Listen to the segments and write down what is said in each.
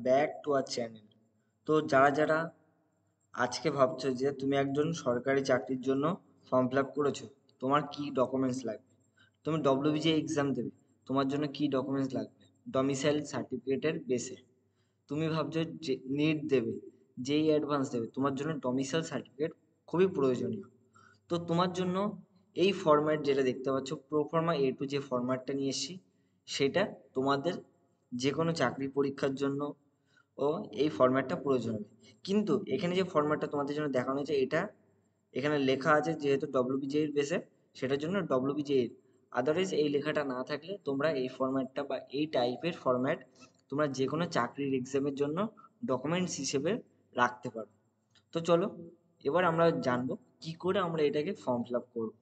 Back to our channel. তো যারা যারা আজকে ভাবছো যে তুমি একজন সরকারি চাকরির জন্য ফর্ম ফিল আপ করেছো, তোমার কি ডকুমেন্টস লাগবে, তুমি ডব্লিউবিজে এক্সাম দেবে, তোমার জন্য কি ডকুমেন্টস লাগবে, ডমিসাইল সার্টিফিকেটের বেসে। তুমি ভাবছো যে নিট দেবে, যেই অ্যাডভান্স দেবে, তোমার জন্য ডমিসাইল সার্টিফিকেট খুবই প্রয়োজনীয়। তো তোমার জন্য এই ফরম্যাট যেটা দেখতে পাচ্ছ, প্রোফর্মা A2 যে ফরম্যাটটা নিয়ে এসেছি, সেটা তোমাদের যে কোনো চাকরি পরীক্ষার জন্য ও এই ফরম্যাটটা প্রয়োজন হবে। কিন্তু এখানে যে ফরম্যাটটা তোমাদের জন্য দেখানো হয়েছে, এটা এখানে লেখা আছে যেহেতু ডব্লিউবিজে এর বেসে, সেটার জন্য ডব্লিউবিজে এর। আদারওয়াইজ এই লেখাটা না থাকলে তোমরা এই ফরম্যাটটা বা এই টাইপের ফরম্যাট তোমরা যে কোনো চাকরির এক্সামের জন্য ডকুমেন্টস হিসেবে রাখতে পারো। তো চলো এবার আমরা জানবো কি করে আমরা এটাকে ফর্ম ফিল আপ করবো,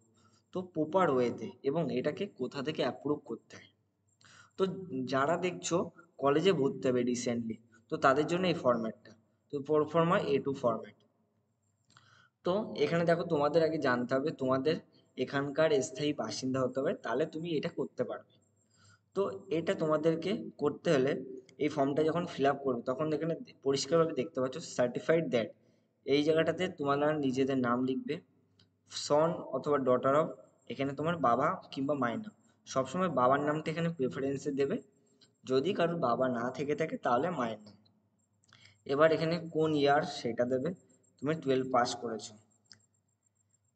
তো প্রপার ওয়েতে, এবং এটাকে কোথা থেকে অ্যাপ্রুভ করতে হয়। তো যারা দেখছো কলেজে ভর্তি হবে রিসেন্টলি, তো তাদের জন্য এই ফরম্যাটটা, তো প্রোফর্মা A2 ফরম্যাট। তো এখানে দেখো তোমাদের আগে জানতে হবে তোমাদের এখানকার স্থায়ী বাসিন্দা হতে হবে, তাহলে তুমি এটা করতে পারবে। তো এটা তোমাদেরকে করতে হলে এই ফর্মটা যখন ফিল আপ করবে তখন এখানে পরিষ্কারভাবে দেখতে পাচ্ছ সার্টিফাইড দ্যাট, এই জায়গাটাতে তোমরা নিজেদের নাম লিখবে, সন অথবা ডটার অফ, এখানে তোমার বাবা কিংবা মায়ের নাম। সবসময় বাবার নামটা এখানে প্রেফারেন্সে দেবে, যদি কারোর বাবা না থেকে থাকে তাহলে মায়ের নাম। এবার এখানে কোন ইয়ার সেটা দেবে, তুমি 12 পাস করেছো,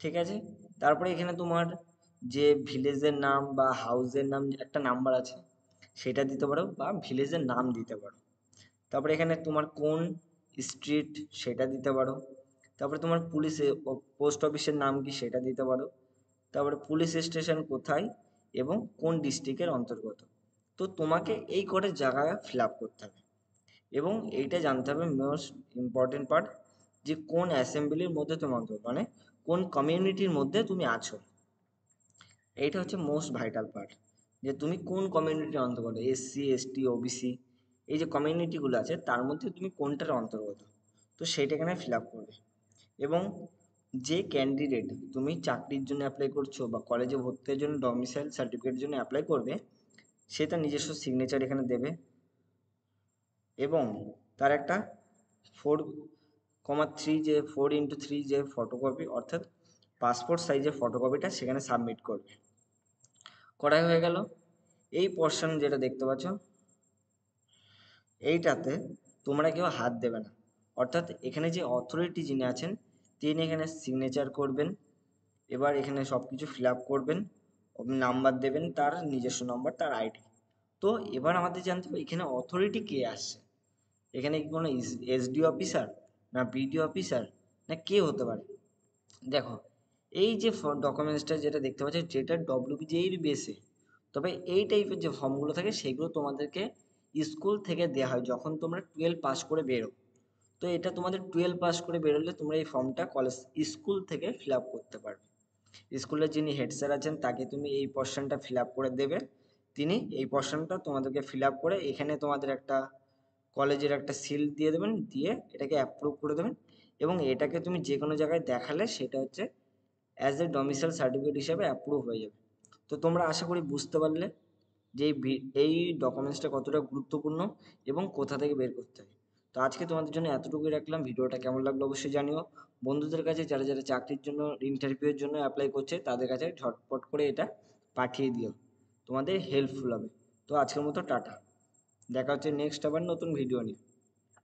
ঠিক আছে। তারপরে এখানে তোমার যে ভিলেজের নাম বা হাউসের নাম একটা নাম্বার আছে, সেটা দিতে পারো বা ভিলেজের নাম দিতে পারো। তারপরে এখানে তোমার কোন স্ট্রিট সেটা দিতে পারো। তারপরে তোমার পুলিশে পোস্ট অফিসের নাম কি সেটা দিতে পারো। তারপরে পুলিশ স্টেশন কোথায় এবং কোন ডিস্ট্রিক্টের অন্তর্গত। তো তোমাকে এই করে জায়গায় ফিল আপ করতে হবে, এবং এইটা জানতে হবে মোস্ট ইম্পর্টেন্ট পার্ট, যে কোন অ্যাসেম্বলির মধ্যে তুমি অন্তর্গত, মানে কোন কমিউনিটির মধ্যে তুমি আছো। এইটা হচ্ছে মোস্ট ভাইটাল পার্ট, যে তুমি কোন কমিউনিটির অন্তর্গত, SC ST OBC, এই যে কমিউনিটিগুলো আছে তার মধ্যে তুমি কোনটার অন্তর্গত, তো সেইটা এখানে ফিল আপ করবে। এবং যে ক্যান্ডিডেট তুমি চাকরির জন্য অ্যাপ্লাই করছো বা কলেজে ভর্তির জন্য ডমিসাইল সার্টিফিকেটের জন্য অ্যাপ্লাই করবে, সে তার নিজস্ব সিগনেচার এখানে দেবে, এবং তার একটা 4,3 যে 4x3 যে ফটোকপি, অর্থাৎ পাসপোর্ট সাইজের ফটোকপিটা সেখানে সাবমিট করবে। করাই হয়ে গেল। এই পোর্শন যেটা দেখতে পাচ্ছ, এইটাতে তোমরা কেউ হাত দেবে না, অর্থাৎ এখানে যে অথরিটি যিনি আছেন তিনি এখানে সিগনেচার করবেন। এবার এখানে সব কিছু ফিল আপ করবেন, নাম্বার দেবেন, তার নিজস্ব নম্বর, তার ID। তো এবার আমাদের জানতে হবে এখানে অথরিটি কে আসছে, এখানে কি কোনো SD অফিসার, না BD অফিসার, না কে হতে পারে। দেখো এই যে ডকুমেন্টসটা যেটা দেখতে পাচ্ছ, যেটা ডব্লিউবিজের বেসে, তবে এই টাইপের যে ফর্মগুলো থাকে সেগুলো তোমাদেরকে স্কুল থেকে দেওয়া হয় যখন তোমরা 12 পাস করে বেরো। তো এটা তোমাদের 12 পাস করে বেরোলে তোমরা এই ফর্মটা কলেজ স্কুল থেকে ফিল আপ করতে পারবে। স্কুলের যিনি হেড স্যার আছেন তাকে তুমি এই পোর্শনটা ফিল আপ করে দেবে, তিনি এই পোর্শনটা তোমাদেরকে ফিল আপ করে এখানে তোমাদের একটা কলেজের একটা সিল দিয়ে দেবেন, দিয়ে এটাকে অ্যাপ্রুভ করে দেবেন। এবং এটাকে তুমি যে কোনো জায়গায় দেখালে সেটা হচ্ছে অ্যাজ এ ডমিসাইল সার্টিফিকেট হিসাবে অ্যাপ্রুভ হয়ে যাবে। তো তোমরা আশা করি বুঝতে পারলে যে এই ডকুমেন্টসটা কতটা গুরুত্বপূর্ণ এবং কোথা থেকে বের করতে হবে। তো আজকে তোমাদের জন্য এতটুকুই রাখলাম। ভিডিওটা কেমন লাগলো অবশ্যই জানিও। বন্ধুদের কাছে যারা যারা চাকরির জন্য ইন্টারভিউয়ের জন্য অ্যাপ্লাই করছে তাদের কাছে ঝটপট করে এটা পাঠিয়ে দিও, তোমাদের হেল্পফুল হবে। তো আজকের মতো টাটা, দেখা হচ্ছে নেক্সট আবার নতুন ভিডিও নিয়ে।